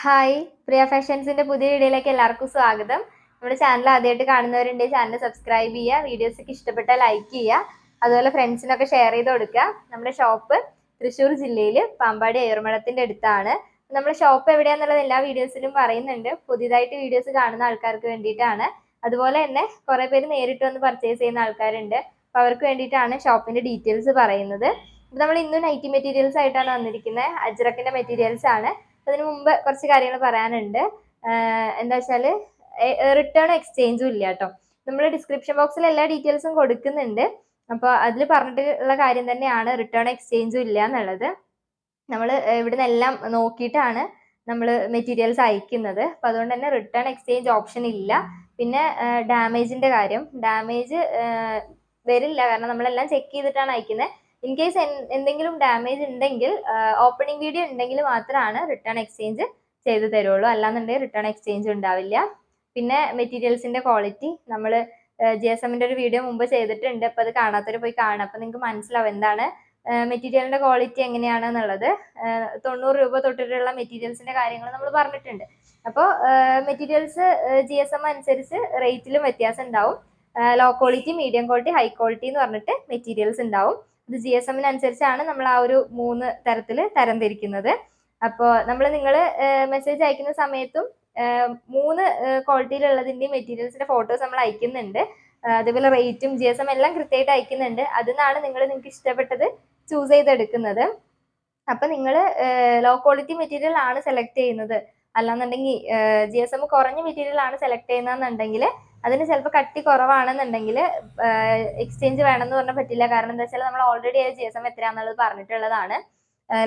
Hi, പ്രിയ ഫാഷൻസിന്റെ പുതിയ വീഡിയോയിലേക്ക് എല്ലാവർക്കും സ്വാഗതം. നമ്മുടെ ചാനൽ ആദ്യമായിട്ട് കാണുന്നവരുണ്ടെങ്കിൽ ചാനൽ സബ്സ്ക്രൈബ് ചെയ്യുക, വീഡിയോസൊക്കെ ഇഷ്ടപ്പെട്ടാൽ ലൈക്ക് ചെയ്യുക, അതുപോലെ ഫ്രണ്ട്സിനൊക്കെ ഷെയർ ചെയ്ത് കൊടുക്കുക. നമ്മുടെ ഷോപ്പ് തൃശ്ശൂർ ജില്ലയിൽ പാമ്പാടി ഏറുമഠത്തിന്റെ അടുത്താണ്. നമ്മുടെ ഷോപ്പ് എവിടെയാണെന്നുള്ളത് എല്ലാ വീഡിയോസിലും പറയുന്നുണ്ട്. പുതിയതായിട്ട് വീഡിയോസ് കാണുന്ന ആൾക്കാർക്ക് വേണ്ടിയിട്ടാണ്. അതുപോലെ തന്നെ കുറെ പേര് നേരിട്ട് വന്ന് പർച്ചേസ് ചെയ്യുന്ന ആൾക്കാരുണ്ട്. അപ്പോൾ അവർക്ക് വേണ്ടിയിട്ടാണ് ഷോപ്പിന്റെ ഡീറ്റെയിൽസ് പറയുന്നത്. നമ്മൾ ഇന്ന് നൈറ്റി മെറ്റീരിയൽസ് ആയിട്ടാണ് വന്നിരിക്കുന്നത്. അജ്രക്കിന്റെ മെറ്റീരിയൽസ് ആണ്. അതിനു മുമ്പ് കുറച്ച് കാര്യങ്ങൾ പറയാനുണ്ട്. എന്താ വെച്ചാൽ റിട്ടേൺ എക്സ്ചേഞ്ചും ഇല്ല കേട്ടോ. നമ്മൾ ഡിസ്ക്രിപ്ഷൻ ബോക്സിൽ എല്ലാ ഡീറ്റെയിൽസും കൊടുക്കുന്നുണ്ട്. അപ്പോൾ അതിൽ പറഞ്ഞിട്ടുള്ള കാര്യം തന്നെയാണ്, റിട്ടേൺ എക്സ്ചേഞ്ചും ഇല്ല എന്നുള്ളത്. നമ്മൾ ഇവിടുന്ന് എല്ലാം നോക്കിയിട്ടാണ് നമ്മൾ മെറ്റീരിയൽസ് അയക്കുന്നത്. അപ്പം അതുകൊണ്ട് തന്നെ റിട്ടേൺ എക്സ്ചേഞ്ച് ഓപ്ഷൻ ഇല്ല. പിന്നെ ഡാമേജിന്റെ കാര്യം, ഡാമേജ് വരില്ല, കാരണം നമ്മളെല്ലാം ചെക്ക് ചെയ്തിട്ടാണ് അയക്കുന്നത്. ഇൻ കേസ് എന്തെങ്കിലും ഡാമേജ് ഉണ്ടെങ്കിൽ ഓപ്പണിംഗ് വീഡിയോ ഉണ്ടെങ്കിൽ മാത്രമാണ് റിട്ടേൺ എക്സ്ചേഞ്ച് ചെയ്ത് തരുള്ളൂ, അല്ലാന്നുണ്ടെങ്കിൽ റിട്ടേൺ എക്സ്ചേഞ്ച് ഉണ്ടാവില്ല. പിന്നെ മെറ്റീരിയൽസിന്റെ ക്വാളിറ്റി നമ്മൾ GSMന്റെ ഒരു വീഡിയോ മുമ്പ് ചെയ്തിട്ടുണ്ട്. അപ്പോൾ അത് കാണാത്തവർ പോയി കാണാം. അപ്പോൾ നിങ്ങൾക്ക് മനസ്സിലാവും എന്താണ് മെറ്റീരിയലിന്റെ ക്വാളിറ്റി എങ്ങനെയാണെന്നുള്ളത്. 90 രൂപ തൊട്ടിട്ടുള്ള മെറ്റീരിയൽസിന്റെ കാര്യങ്ങൾ നമ്മൾ പറഞ്ഞിട്ടുണ്ട്. അപ്പോൾ മെറ്റീരിയൽസ് GSM അനുസരിച്ച് റേറ്റിലും വ്യത്യാസം ഉണ്ടാവും. Low quality, medium quality, high quality എന്ന് പറഞ്ഞിട്ട് മെറ്റീരിയൽസ് ഉണ്ടാവും. ഇത് GSMനുസരിച്ചാണ് നമ്മൾ ആ ഒരു 3 തരത്തിൽ തരംതിരിക്കുന്നത്. അപ്പോൾ നിങ്ങൾ മെസ്സേജ് അയക്കുന്ന സമയത്തും 3 ക്വാളിറ്റിയിലുള്ളതിൻ്റെയും മെറ്റീരിയൽസിന്റെ ഫോട്ടോസ് നമ്മൾ അയക്കുന്നുണ്ട്. അതേപോലെ റേറ്റും GSM എല്ലാം കൃത്യമായിട്ട് അയക്കുന്നുണ്ട്. അതിനാണ് നിങ്ങൾക്ക് ഇഷ്ടപ്പെട്ടത് ചൂസ് ചെയ്തെടുക്കുന്നത്. അപ്പൊ നിങ്ങൾ ലോ ക്വാളിറ്റി മെറ്റീരിയൽ ആണ് സെലക്ട് ചെയ്യുന്നത്, അല്ലാന്നുണ്ടെങ്കിൽ GSM കുറഞ്ഞ മെറ്റീരിയൽ ആണ് സെലക്ട് ചെയ്യുന്നതെന്നുണ്ടെങ്കിൽ അതിന് ചിലപ്പോൾ കട്ടി കുറവാണെന്നുണ്ടെങ്കിൽ എക്സ്ചേഞ്ച് വേണമെന്ന് പറഞ്ഞാൽ പറ്റില്ല. കാരണം എന്താ വെച്ചാൽ നമ്മൾ ഓൾറെഡി GSM എത്രയാണെന്നുള്ളത് പറഞ്ഞിട്ടുള്ളതാണ്.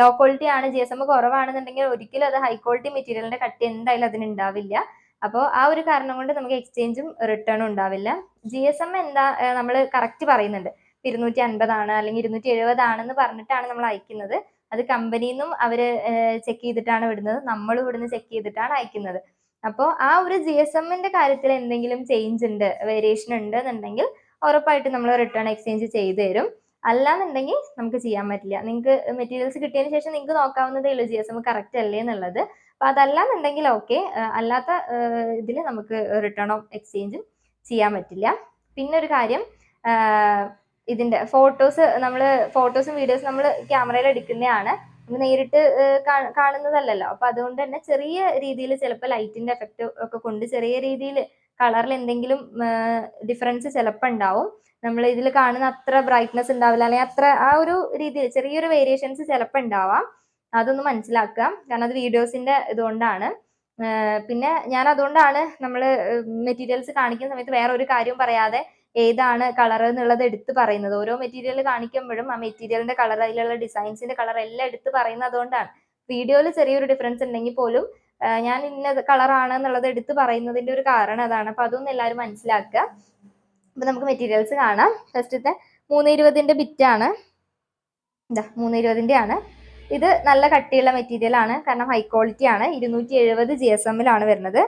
ലോ ക്വാളിറ്റി ആണ്, GSM കുറവാണെന്നുണ്ടെങ്കിൽ ഒരിക്കലും അത് ഹൈ ക്വാളിറ്റി മെറ്റീരിയലിന്റെ കട്ടി എന്തായാലും അതിനുണ്ടാവില്ല. അപ്പോൾ ആ ഒരു കാരണം കൊണ്ട് നമുക്ക് എക്സ്ചേഞ്ചും റിട്ടേണും ഉണ്ടാവില്ല. GSM എന്താ നമ്മൾ കറക്റ്റ് പറയുന്നുണ്ട്, 250 ആണ് അല്ലെങ്കിൽ 270 ആണെന്ന് പറഞ്ഞിട്ടാണ് നമ്മൾ അയക്കുന്നത്. അത് കമ്പനിയിൽ നിന്നും അവർ ചെക്ക് ചെയ്തിട്ടാണ് വിടുന്നത്, നമ്മളും ഇവിടുന്ന് ചെക്ക് ചെയ്തിട്ടാണ് അയക്കുന്നത്. അപ്പോൾ ആ ഒരു GSMന്റെ കാര്യത്തിൽ എന്തെങ്കിലും ചേഞ്ച് ഉണ്ട്, വേരിയേഷൻ ഉണ്ട് എന്നുണ്ടെങ്കിൽ ഉറപ്പായിട്ടും നമ്മൾ റിട്ടേൺ എക്സ്ചേഞ്ച് ചെയ്തു തരും. അല്ലാന്നുണ്ടെങ്കിൽ നമുക്ക് ചെയ്യാൻ പറ്റില്ല. നിങ്ങൾക്ക് മെറ്റീരിയൽസ് കിട്ടിയതിന് ശേഷം നിങ്ങൾക്ക് നോക്കാവുന്നതേ ഉള്ളൂ GSM കറക്റ്റ് അല്ലേ എന്നുള്ളത്. അപ്പോൾ അതല്ലാന്നുണ്ടെങ്കിൽ ഓക്കെ, അല്ലാത്ത ഇതിൽ നമുക്ക് റിട്ടേണോ എക്സ്ചേഞ്ചും ചെയ്യാൻ പറ്റില്ല. പിന്നെ ഒരു കാര്യം, ഇതിന്റെ ഫോട്ടോസും വീഡിയോസും നമ്മൾ ക്യാമറയിൽ എടുക്കുന്നതാണ്, നേരിട്ട് കാണുന്നതല്ലല്ലോ. അപ്പൊ അതുകൊണ്ട് തന്നെ ചെറിയ രീതിയിൽ ചിലപ്പോൾ ലൈറ്റിന്റെ എഫക്റ്റ് ഒക്കെ കൊണ്ട് ചെറിയ രീതിയിൽ കളറിൽ എന്തെങ്കിലും ഡിഫറൻസ് ചിലപ്പോൾ ഉണ്ടാവും. നമ്മൾ ഇതിൽ കാണുന്ന അത്ര ബ്രൈറ്റ്നസ് ഉണ്ടാവില്ല, അല്ലെങ്കിൽ അത്ര ആ ഒരു രീതിയിൽ ചെറിയൊരു വേരിയേഷൻസ് ചിലപ്പോൾ ഉണ്ടാവാം. അതൊന്ന് മനസ്സിലാക്കുക, കാരണം അത് വീഡിയോസിന്റെ ഇതുകൊണ്ടാണ്. പിന്നെ ഞാൻ അതുകൊണ്ടാണ് നമ്മൾ മെറ്റീരിയൽസ് കാണിക്കുന്ന സമയത്ത് വേറെ ഒരു കാര്യവും പറയാതെ ഏതാണ് കളർ എന്നുള്ളത് എടുത്ത് പറയുന്നത്. ഓരോ മെറ്റീരിയൽ കാണിക്കുമ്പോഴും ആ മെറ്റീരിയലിന്റെ കളർ, അതിലുള്ള ഡിസൈൻസിന്റെ കളർ എല്ലാം എടുത്ത് പറയുന്നത് അതുകൊണ്ടാണ്. വീഡിയോയിൽ ചെറിയൊരു ഡിഫറൻസ് ഉണ്ടെങ്കിൽ പോലും ഞാൻ ഇന്ന കളറാണ് എന്നുള്ളത് എടുത്ത് പറയുന്നതിന്റെ ഒരു കാരണം അതാണ്. അപ്പൊ അതൊന്നും എല്ലാവരും മനസ്സിലാക്കുക. അപ്പൊ നമുക്ക് മെറ്റീരിയൽസ് കാണാം. ഫസ്റ്റത്തെ 320ന്റെ ബിറ്റാണ്, ഇതാ 320ന്റെ ആണ്. ഇത് നല്ല കട്ടിയുള്ള മെറ്റീരിയൽ ആണ്, കാരണം ഹൈ ക്വാളിറ്റി ആണ്. 270 GSMലാണ് വരുന്നത്.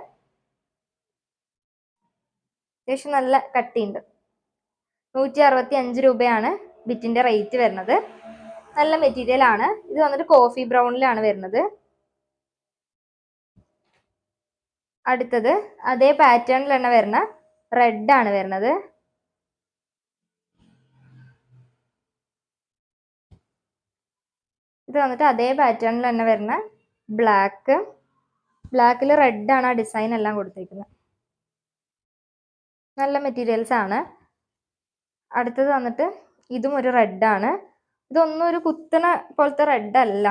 അത്യാവശ്യം നല്ല കട്ടിയുണ്ട്. 165 രൂപയാണ് ബിറ്റിന്റെ റേറ്റ് വരുന്നത്. നല്ല മെറ്റീരിയൽ ആണ്. ഇത് വന്നിട്ട് കോഫി ബ്രൗണിലാണ് വരുന്നത്. അടുത്തത് അതേ പാറ്റേണിൽ തന്നെ വരുന്ന റെഡ് ആണ് വരുന്നത്. ഇത് വന്നിട്ട് അതേ പാറ്റേണിൽ തന്നെ വരുന്ന ബ്ലാക്കിൽ റെഡ് ആണ് ആ ഡിസൈൻ എല്ലാം കൊടുത്തിരിക്കുന്നത്. നല്ല മെറ്റീരിയൽസ് ആണ്. അടുത്തത് വന്നിട്ട് ഇതും ഒരു റെഡ് ആണ്. ഇതൊന്നും ഒരു കുത്തണ പോലത്തെ റെഡ് അല്ല,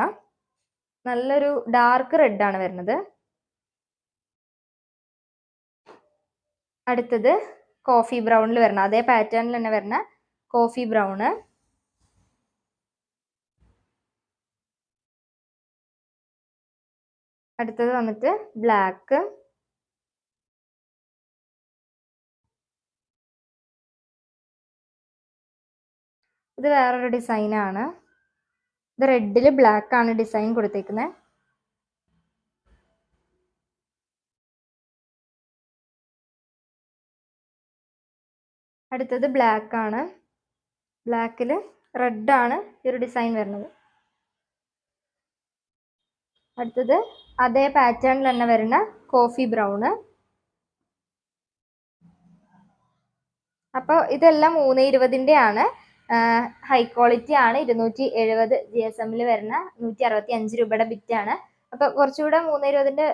നല്ലൊരു ഡാർക്ക് റെഡ് ആണ് വരുന്നത്. അടുത്തത് കോഫി ബ്രൗണിൽ വരുന്ന അതേ പാറ്റേണിൽ തന്നെ വരുന്ന കോഫി ബ്രൗണ്. അടുത്തത് വന്നിട്ട് ബ്ലാക്ക്. ഇത് വേറൊരു ഡിസൈൻ ആണ്. ഇത് റെഡിൽ ബ്ലാക്ക് ആണ് ഡിസൈൻ കൊടുത്തേക്കുന്നത്. അടുത്തത് ബ്ലാക്ക് ആണ്. ബ്ലാക്കിൽ റെഡ് ആണ് ഈ ഒരു ഡിസൈൻ വരുന്നത്. അടുത്തത് അതേ പാറ്റേണിൽ തന്നെ വരുന്ന കോഫി ബ്രൗണ്. അപ്പോൾ ഇതെല്ലാം 320 ആണ്. ഹൈ ക്വാളിറ്റി ആണ്. 270 GSM വരുന്ന 165 രൂപയുടെ ബിറ്റാണ്. അപ്പോൾ കുറച്ചുകൂടെ 320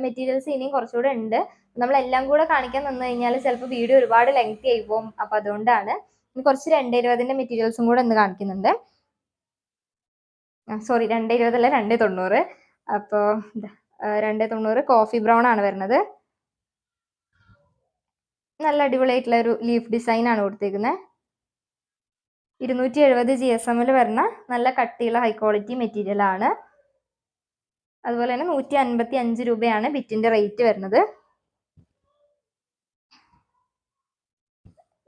മെറ്റീരിയൽസ് ഇനിയും കുറച്ചുകൂടെ ഉണ്ട്. നമ്മളെല്ലാം കൂടെ കാണിക്കാൻ നിന്ന് കഴിഞ്ഞാൽ ചിലപ്പോൾ വീഡിയോ ഒരുപാട് ലെങ്തി ആയി പോകും. അപ്പോൾ അതുകൊണ്ടാണ് ഇനി കുറച്ച് 220 മെറ്റീരിയൽസും കൂടെ ഒന്ന് കാണിക്കുന്നുണ്ട്. സോറി, 220 അല്ല, 290. അപ്പോൾ 290 കോഫി ബ്രൗൺ ആണ് വരുന്നത്. നല്ല അടിപൊളിയായിട്ടുള്ള ഒരു ലീഫ് ഡിസൈൻ ആണ് കൊടുത്തേക്കുന്നത്. 270 GSM വരുന്ന നല്ല കട്ടിയുള്ള ഹൈ ക്വാളിറ്റി മെറ്റീരിയൽ ആണ്. അതുപോലെ തന്നെ 155 രൂപയാണ് ബിറ്റിന്റെ റേറ്റ് വരുന്നത്.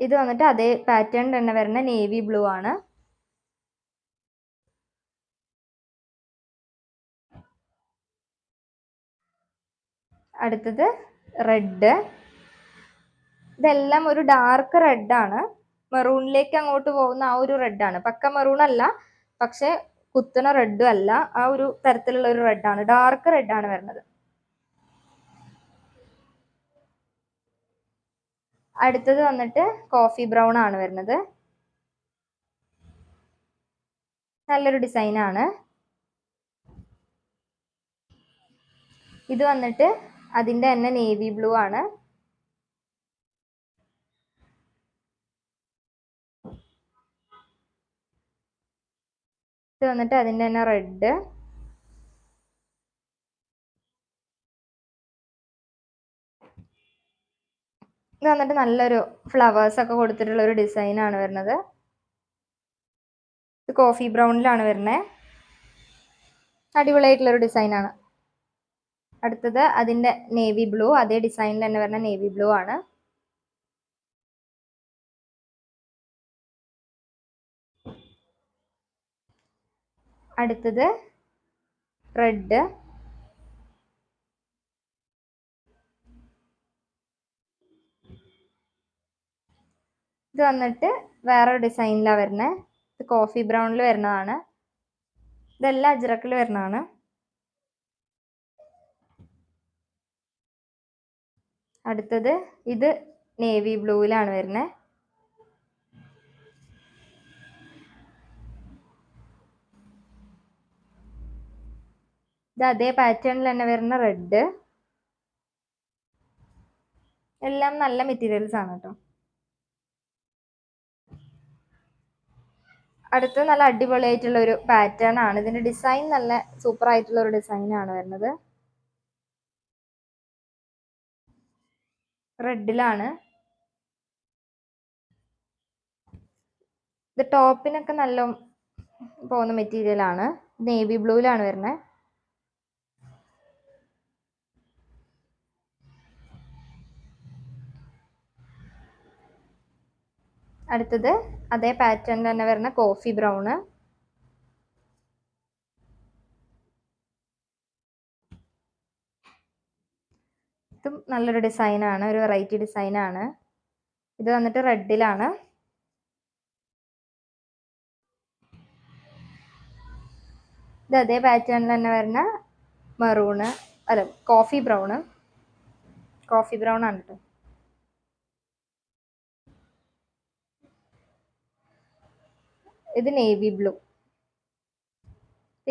ഇത് വന്നിട്ട് അതേ പാറ്റേൺ തന്നെ വരുന്ന നേവി ബ്ലൂ ആണ്. അടുത്തത് റെഡ്. ഇതെല്ലാം ഒരു ഡാർക്ക് റെഡ് ആണ്. മെറൂണിലേക്ക് അങ്ങോട്ട് പോകുന്ന ആ ഒരു റെഡ് ആണ്. പക്ക മെറൂൺ അല്ല, പക്ഷെ കുത്തണ റെഡും അല്ല, ആ ഒരു തരത്തിലുള്ള ഒരു റെഡ് ആണ്. ഡാർക്ക് റെഡ് ആണ് വരുന്നത്. അടുത്തത് വന്നിട്ട് കോഫി ബ്രൗൺ ആണ് വരുന്നത്. നല്ലൊരു ഡിസൈൻ ആണ്. ഇത് വന്നിട്ട് അതിന്റെ തന്നെ നേവി ബ്ലൂ ആണ്. ഇത് വന്നിട്ട് അതിന്റെ തന്നെ റെഡ്. ഇത് വന്നിട്ട് നല്ലൊരു ഫ്ലവേഴ്സ് ഒക്കെ കൊടുത്തിട്ടുള്ള ഒരു ഡിസൈൻ ആണ് വരുന്നത്. ഇത് കോഫി ബ്രൗണിലാണ് വരുന്നത്. അടിപൊളിയായിട്ടുള്ള ഒരു ഡിസൈൻ ആണ്. അടുത്തത് അതിന്റെ നേവി ബ്ലൂ, അതേ ഡിസൈനിൽ തന്നെ വരുന്ന നേവി ബ്ലൂ ആണ്. അടുത്തത് റെഡ്. ഇത് വന്നിട്ട് വേറൊരു ഡിസൈനിലാണ് വരുന്നത്. ഇത് കോഫി ബ്രൗണിൽ വരുന്നതാണ്. ഇതെല്ലാം അജ്രക്കിൽ വരുന്നതാണ്. അടുത്തത് ഇത് നേവി ബ്ലൂവിലാണ് വരുന്നത്. ഇത് അതേ പാറ്റേണിൽ തന്നെ വരുന്ന റെഡ്. എല്ലാം നല്ല മെറ്റീരിയൽസ് ആണ് കേട്ടോ. അടുത്ത നല്ല അടിപൊളിയായിട്ടുള്ള ഒരു പാറ്റേൺ ആണ്. ഇതിന്റെ ഡിസൈൻ നല്ല സൂപ്പർ ആയിട്ടുള്ള ഒരു ഡിസൈൻ ആണ് വരുന്നത്. റെഡിലാണ്. ഇത് ടോപ്പിനൊക്കെ നല്ല പോകുന്ന മെറ്റീരിയൽ ആണ്. നേവി ബ്ലൂവിലാണ് വരുന്നത്. അടുത്തത് അതേ പാറ്റേൺ തന്നെ വരുന്ന കോഫി ബ്രൗണ്. ഇതും നല്ലൊരു ഡിസൈനാണ്, ഒരു വെറൈറ്റി ഡിസൈനാണ്. ഇത് വന്നിട്ട് റെഡിലാണ്. ഇത് അതേ പാറ്റേണിൽ തന്നെ വരുന്ന മെറൂണ്, അല്ല കോഫി ബ്രൗണ്. കോഫി ബ്രൗൺ ആണ് കേട്ടോ. ഇത് നേവി ബ്ലൂ.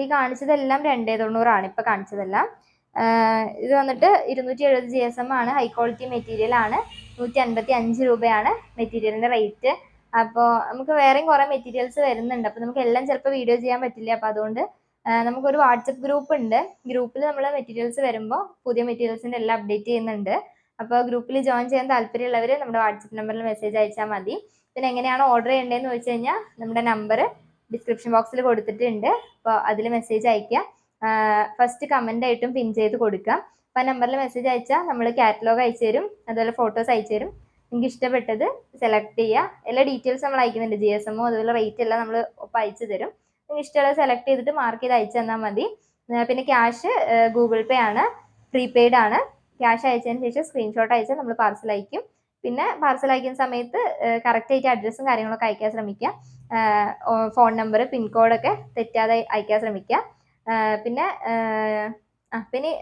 ഈ കാണിച്ചതെല്ലാം 290 ആണ് ഇപ്പൊ കാണിച്ചതെല്ലാം. ഇത് വന്നിട്ട് 270 GSM ആണ്. ഹൈ ക്വാളിറ്റി മെറ്റീരിയൽ ആണ്. 155 രൂപയാണ് മെറ്റീരിയലിന്റെ റേറ്റ്. അപ്പോൾ നമുക്ക് വേറെയും കുറെ മെറ്റീരിയൽസ് വരുന്നുണ്ട്. അപ്പോൾ നമുക്ക് എല്ലാം ചിലപ്പോൾ വീഡിയോ ചെയ്യാൻ പറ്റില്ല. അപ്പോൾ അതുകൊണ്ട് നമുക്കൊരു വാട്സപ്പ് ഗ്രൂപ്പ് ഉണ്ട്. ഗ്രൂപ്പിൽ നമ്മൾ മെറ്റീരിയൽസ് വരുമ്പോൾ പുതിയ മെറ്റീരിയൽസിന്റെ എല്ലാം അപ്ഡേറ്റ് ചെയ്യുന്നുണ്ട്. അപ്പോൾ ഗ്രൂപ്പിൽ ജോയിൻ ചെയ്യാൻ താല്പര്യമുള്ളവർ നമ്മുടെ വാട്സപ്പ് നമ്പറിൽ മെസ്സേജ് അയച്ചാൽ മതി. പിന്നെ എങ്ങനെയാണ് ഓർഡർ ചെയ്യേണ്ടതെന്ന് ചോദിച്ചു കഴിഞ്ഞാൽ നമ്മുടെ നമ്പർ ഡിസ്ക്രിപ്ഷൻ ബോക്സിൽ കൊടുത്തിട്ടുണ്ട്. അപ്പോൾ അതിൽ മെസ്സേജ് അയക്കുക. ഫസ്റ്റ് കമന്റ് ആയിട്ടും പിൻ ചെയ്ത് കൊടുക്കുക. അപ്പോൾ ആ നമ്പറിൽ മെസ്സേജ് അയച്ചാൽ നമ്മൾ കാറ്റലോഗ് അയച്ചു തരും. അതുപോലെ ഫോട്ടോസ് അയച്ചു തരും. നിങ്ങൾക്ക് ഇഷ്ടപ്പെട്ടത് സെലക്ട് ചെയ്യുക. എല്ലാ ഡീറ്റെയിൽസ് നമ്മൾ അയക്കുന്നുണ്ട്. GSM അതുപോലെ റേറ്റ് എല്ലാം നമ്മൾ ഒപ്പം അയച്ചു തരും. നിങ്ങൾക്ക് ഇഷ്ടമുള്ളത് സെലക്ട് ചെയ്തിട്ട് മാർക്ക് ചെയ്ത് അയച്ചു തന്നാൽ മതി. പിന്നെ ക്യാഷ് ഗൂഗിൾ പേ ആണ്, പ്രീപെയ്ഡ് ആണ്. ക്യാഷ് അയച്ചതിന് ശേഷം സ്ക്രീൻഷോട്ട് അയച്ചാൽ നമ്മൾ പാർസൽ അയക്കും. പിന്നെ പാർസൽ അയക്കുന്ന സമയത്ത് കറക്റ്റ് ആയിട്ട് അഡ്രസ്സും കാര്യങ്ങളൊക്കെ അയക്കാൻ ശ്രമിക്കുക. ഫോൺ നമ്പർ പിൻകോഡൊക്കെ തെറ്റാതെ അയക്കാൻ ശ്രമിക്കുക. പിന്നെ പിന്നെ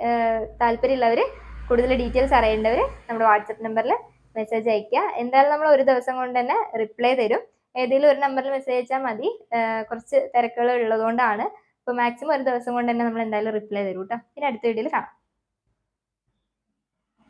താല്പര്യമുള്ളവർ, കൂടുതൽ ഡീറ്റെയിൽസ് അറിയേണ്ടവർ നമ്മുടെ വാട്സപ്പ് നമ്പറിൽ മെസ്സേജ് അയക്കുക. എന്തായാലും നമ്മൾ ഒരു ദിവസം കൊണ്ട് തന്നെ റിപ്ലൈ തരും. ഏതെങ്കിലും ഒരു നമ്പറിൽ മെസ്സേജ് അയച്ചാൽ മതി. കുറച്ച് തിരക്കുകൾ ഉള്ളതുകൊണ്ടാണ്. അപ്പോൾ മാക്സിമം ഒരു ദിവസം കൊണ്ട് തന്നെ നമ്മൾ എന്തായാലും റിപ്ലൈ തരും കേട്ടോ. പിന്നെ അടുത്ത വീഡിയോയിൽ കാണാം.